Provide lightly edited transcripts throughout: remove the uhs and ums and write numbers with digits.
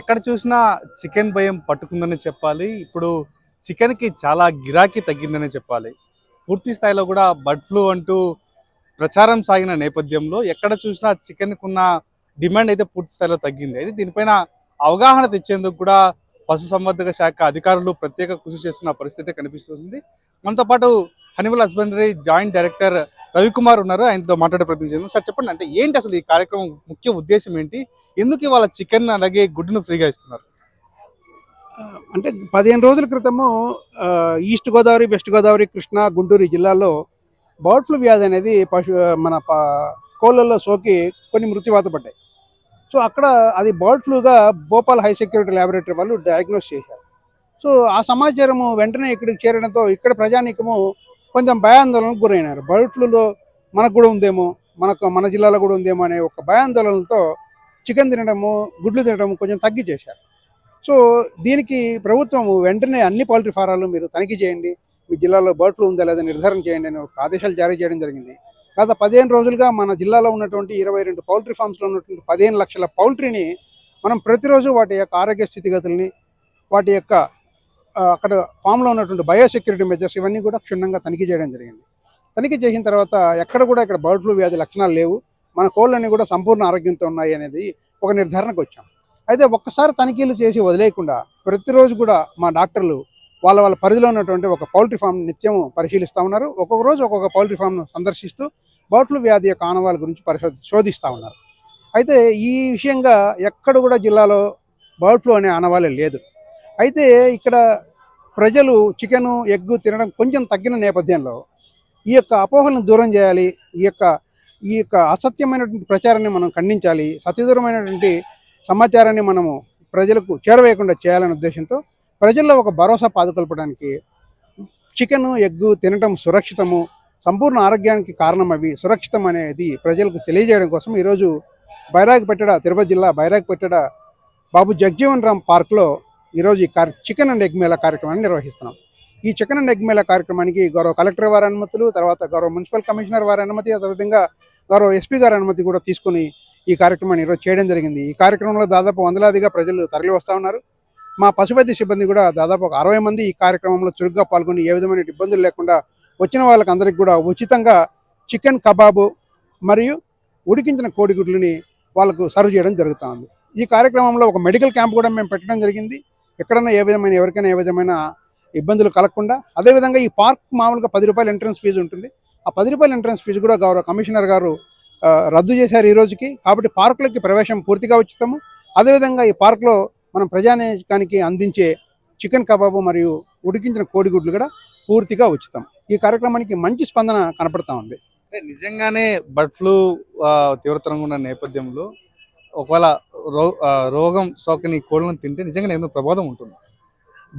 ఎక్కడ చూసినా చికెన్ భయం పట్టుకుందని చెప్పాలి. ఇప్పుడు చికెన్‌కి చాలా గిరాకీ తగ్గిందనే చెప్పాలి. పూర్తి స్థాయిలో కూడా బర్డ్ ఫ్లూ అంటూ ప్రచారం సాగిన నేపథ్యంలో ఎక్కడ చూసినా చికెన్‌కున్న డిమాండ్ అయితే పూర్తి స్థాయిలో తగ్గింది. అయితే దీనిపైన అవగాహన తెచ్చేందుకు కూడా పశుసంవర్ధక శాఖ అధికారులు ప్రత్యేక కృషి చేస్తున్న పరిస్థితి కనిపిస్తుంది. మనతో పాటు animal husbandry joint director Ravikumar ఉన్నారు. ఆయనతో మాట్లాడే ప్రయత్నం చేద్దాం. సార్ చెప్పండి, అంటే ఏంటి అసలు ఈ కార్యక్రమం ముఖ్య ఉద్దేశ్యం ఏంటి? ఎందుకు ఇవాళ చికెన్ అలాగే గుడ్డును ఫ్రీగా ఇస్తున్నారు? అంటే 15 రోజుల క్రితము ఈస్ట్ గోదావరి, వెస్ట్ గోదావరి, కృష్ణా, గుంటూరు జిల్లాల్లో బర్డ్ ఫ్లూ వ్యాధి అనేది మన కోళ్ళల్లో సోకి కొన్ని మృత్యువాత పడ్డాయి. సో అక్కడ అది బర్డ్ ఫ్లూగా భోపాల్ హై సెక్యూరిటీ ల్యాబొరేటరీ వాళ్ళు డయాగ్నోస్ చేశారు. సో ఆ సమాచారము వెంటనే ఇక్కడికి చేరడంతో ఇక్కడ ప్రజానీకము కొంచెం భయాందోళనకు గురైనారు. బర్డ్ ఫ్లూలో మనకు కూడా ఉందేమో, మన జిల్లాలో కూడా ఉందేమో అనే ఒక భయాందోళనలతో చికెన్ తినడము, గుడ్లు తినడము కొంచెం తగ్గించేశారు. సో దీనికి ప్రభుత్వం వెంటనే అన్ని పౌల్ట్రీ ఫారాలు మీరు తనిఖీ చేయండి, మీ జిల్లాలో బర్డ్ ఫ్లూ ఉందా లేదా నిర్ధారణ చేయండి అని ఒక ఆదేశాలు జారీ చేయడం జరిగింది. గత 15 రోజులుగా మన జిల్లాలో ఉన్నటువంటి 22 పౌల్ట్రీ ఫామ్స్లో ఉన్నటువంటి 15 లక్షల పౌల్ట్రీని మనం ప్రతిరోజు వాటి యొక్క ఆరోగ్య స్థితిగతుల్ని, వాటి యొక్క అక్కడ ఫామ్లో ఉన్నటువంటి బయోసెక్యూరిటీ మెజర్స్ ఇవన్నీ కూడా క్షుణ్ణంగా తనిఖీ చేయడం జరిగింది. తనిఖీ చేసిన తర్వాత ఎక్కడ కూడా ఇక్కడ బర్డ్ ఫ్లూ వ్యాధి లక్షణాలు లేవు, మన కోళ్ళన్నీ కూడా సంపూర్ణ ఆరోగ్యంతో ఉన్నాయి అనేది ఒక నిర్ధారణకు వచ్చాం. అయితే ఒక్కసారి తనిఖీలు చేసి వదిలేయకుండా ప్రతిరోజు కూడా మా డాక్టర్లు వాళ్ళ పరిధిలో ఉన్నటువంటి ఒక పౌల్ట్రీ ఫామ్ నిత్యం పరిశీలిస్తూ ఉన్నారు. ఒక్కొక్క రోజు ఒక్కొక్క పౌల్ట్రీ ఫామ్ను సందర్శిస్తూ బర్డ్ ఫ్లూ వ్యాధి యొక్క ఆనవాళ్ళ గురించి శోధిస్తూ ఉన్నారు. అయితే ఈ విషయంగా ఎక్కడ కూడా జిల్లాలో బర్డ్ ఫ్లూ అనే ఆనవాళ్ళే లేదు. అయితే ఇక్కడ ప్రజలు చికెను, ఎగ్గు తినడం కొంచెం తగ్గిన నేపథ్యంలో ఈ యొక్క అపోహలను దూరం చేయాలి, ఈ యొక్క అసత్యమైనటువంటి ప్రచారాన్ని మనం ఖండించాలి, సత్యదూరమైనటువంటి సమాచారాన్ని మనము ప్రజలకు చేరవేయకుండా చేయాలనే ఉద్దేశంతో ప్రజల్లో ఒక భరోసా పాదుకొల్పడానికి చికెను, ఎగ్గు తినడం సురక్షితము, సంపూర్ణ ఆరోగ్యానికి కారణం అవి సురక్షితం అనేది ప్రజలకు తెలియజేయడం కోసం ఈరోజు తిరుపతి జిల్లా బైరాగిపెట్టడ బాబు జగజీవన్ రామ్ పార్క్లో ఈరోజు ఈ చికెన్ అండ్ ఎగ్ మేళా కార్యక్రమాన్ని నిర్వహిస్తున్నాం. ఈ చికెన్ అండ్ ఎగ్ మేళా కార్యక్రమానికి గౌరవ కలెక్టర్ వారి అనుమతులు, తర్వాత గౌరవ మున్సిపల్ కమిషనర్ వారి అనుమతి, అదేవిధంగా గౌరవ ఎస్పీ గారి అనుమతి కూడా తీసుకుని ఈ కార్యక్రమాన్ని ఈరోజు చేయడం జరిగింది. ఈ కార్యక్రమంలో దాదాపు వందలాదిగా ప్రజలు తరలి వస్తూ ఉన్నారు. మా పశువైద్య సిబ్బంది కూడా దాదాపు ఒక 60 మంది ఈ కార్యక్రమంలో చురుగ్గా పాల్గొని ఏ విధమైన ఇబ్బందులు లేకుండా వచ్చిన వాళ్ళకి అందరికీ కూడా ఉచితంగా చికెన్ కబాబు మరియు ఉడికించిన కోడిగుడ్లని వాళ్ళకు సర్వ్ చేయడం జరుగుతూ ఉంది. ఈ కార్యక్రమంలో ఒక మెడికల్ క్యాంప్ కూడా మేము పెట్టడం జరిగింది. ఎక్కడన్నా ఎవరికైనా ఏ విధమైన ఇబ్బందులు కలగకుండా. అదేవిధంగా ఈ పార్క్ మామూలుగా ₹10 ఎంట్రన్స్ ఫీజు ఉంటుంది. ఆ ₹10 ఎంట్రన్స్ ఫీజు కూడా గౌరవ కమిషనర్ గారు రద్దు చేశారు ఈ రోజుకి. కాబట్టి పార్కులకి ప్రవేశం పూర్తిగా ఉచితము. అదేవిధంగా ఈ పార్కులో మనం ప్రజానీకానికి అందించే చికెన్ కబాబు మరియు ఉడికించిన కోడిగుడ్లు కూడా పూర్తిగా ఉచితం. ఈ కార్యక్రమానికి మంచి స్పందన కనపడతా ఉంది. నిజంగానే బర్డ్ ఫ్లూ తీవ్రతరంగా ఉన్న నేపథ్యంలో ఒకవేళ రోగం సోకని కోళ్ళను తింటే నిజంగానే ఏమో ప్రమాదం ఉంటుంది.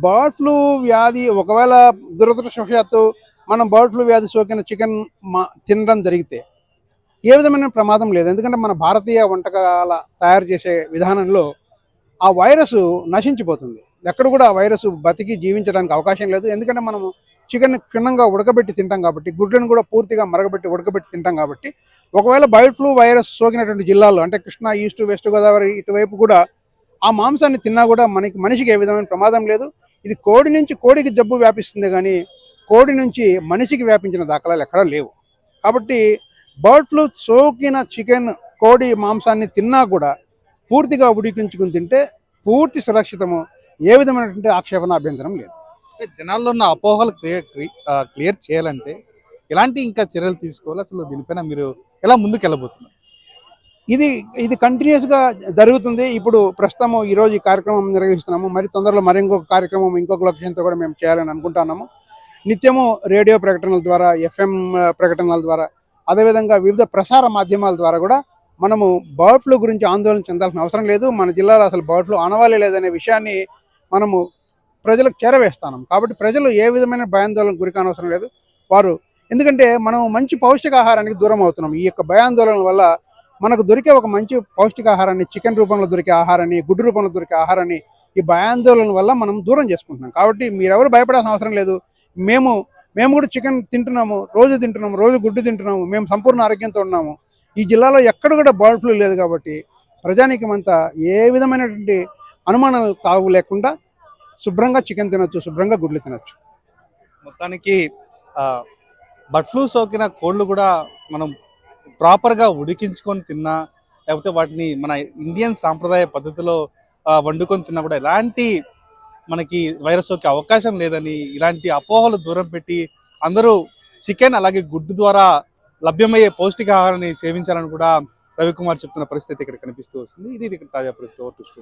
బర్డ్ ఫ్లూ వ్యాధి ఒకవేళ దురదృష్టవశాత్తు మనం బర్డ్ ఫ్లూ వ్యాధి సోకిన చికెన్ తినడం జరిగితే ఏ విధమైన ప్రమాదం లేదు. ఎందుకంటే మన భారతీయ వంటకాల తయారు చేసే విధానంలో ఆ వైరస్ నశించిపోతుంది. ఎక్కడ కూడా ఆ వైరస్ బతికి జీవించడానికి అవకాశం లేదు. ఎందుకంటే మనము చికెన్ క్షుణ్ణంగా ఉడకబెట్టి తింటాం కాబట్టి, గుడ్లను కూడా పూర్తిగా మరగబెట్టి ఉడకబెట్టి తింటాం కాబట్టి, ఒకవేళ బర్డ్ ఫ్లూ వైరస్ సోకినటువంటి జిల్లాల్లో అంటే కృష్ణా, ఈస్ట్, వెస్ట్ గోదావరి ఇటువైపు కూడా ఆ మాంసాన్ని తిన్నా కూడా మనిషికి ఏ విధమైన ప్రమాదం లేదు. ఇది కోడి నుంచి కోడికి జబ్బు వ్యాపిస్తుంది కానీ కోడి నుంచి మనిషికి వ్యాపించిన దాఖలాలు ఎక్కడా లేవు. కాబట్టి బర్డ్ ఫ్లూ సోకిన చికెన్, కోడి మాంసాన్ని తిన్నా కూడా పూర్తిగా ఉడికించుకుని తింటే పూర్తి సురక్షితము, ఏ విధమైనటువంటి ఆక్షేపణ అభ్యంతరం లేదు. జనాల్లో ఉన్న అపోహలు క్లియర్ చేయాలంటే ఎలాంటి ఇంకా చర్యలు తీసుకోవాలి? అసలు దీనిపైన మీరు ఎలా ముందుకు వెళ్ళబోతున్నారు? ఇది కంటిన్యూస్గా జరుగుతుంది. ఇప్పుడు ప్రస్తుతము ఈరోజు ఈ కార్యక్రమం నిర్వహిస్తున్నాము. మరి తొందరలో ఇంకొక కార్యక్రమం ఇంకొక లొకేషన్తో కూడా మేము చేయాలని అనుకుంటున్నాము. నిత్యము రేడియో ప్రకటనల ద్వారా, FM ప్రకటనల ద్వారా, అదేవిధంగా వివిధ ప్రసార మాధ్యమాల ద్వారా కూడా మనము బర్డ్ ఫ్లూ గురించి ఆందోళన చెందాల్సిన అవసరం లేదు. మన జిల్లాలో అసలు బర్డ్ ఫ్లూ ఆనవాలే లేదనే విషయాన్ని మనము ప్రజలకు చేరవేస్తాం. కాబట్టి ప్రజలు ఏ విధమైన భయాందోళనకు గురి కానవసరం లేదు. ఎందుకంటే మనం మంచి పౌష్టికాహారానికి దూరం అవుతున్నాం. ఈ యొక్క భయాందోళన వల్ల మనకు దొరికే ఒక మంచి పౌష్టికాహారాన్ని, చికెన్ రూపంలో దొరికే ఆహారాన్ని, గుడ్డు రూపంలో దొరికే ఆహారాన్ని ఈ భయాందోళన వల్ల మనం దూరం చేసుకుంటున్నాం. కాబట్టి మీరెవరు భయపడాల్సిన అవసరం లేదు. మేము కూడా చికెన్ తింటున్నాము, రోజు గుడ్డు తింటున్నాము, మేము సంపూర్ణ ఆరోగ్యంతో ఉన్నాము. ఈ జిల్లాలో ఎక్కడ కూడా బర్డ్ ఫ్లూ లేదు. కాబట్టి ప్రజానీకమంతా ఏ విధమైనటువంటి అనుమానాలు తావు లేకుండా శుభ్రంగా చికెన్ తినొచ్చు, శుభ్రంగా గుడ్లు తినొచ్చు. మొత్తానికి బర్డ్ ఫ్లూ సోకిన కోళ్ళు కూడా మనం ప్రాపర్గా ఉడికించుకొని తిన్నా, లేకపోతే వాటిని మన ఇండియన్ సాంప్రదాయ పద్ధతిలో వండుకొని తిన్నా కూడా ఎలాంటి మనకి వైరస్ సోకే అవకాశం లేదని, ఇలాంటి అపోహలు దూరం పెట్టి అందరూ చికెన్ అలాగే గుడ్డు ద్వారా లభ్యమయ్యే పౌష్టికాహారాన్ని సేవించాలని కూడా రవికుమార్ చెప్తున్న పరిస్థితి ఇక్కడ కనిపిస్తూ వస్తుంది. ఇది తాజా పరిస్థితి.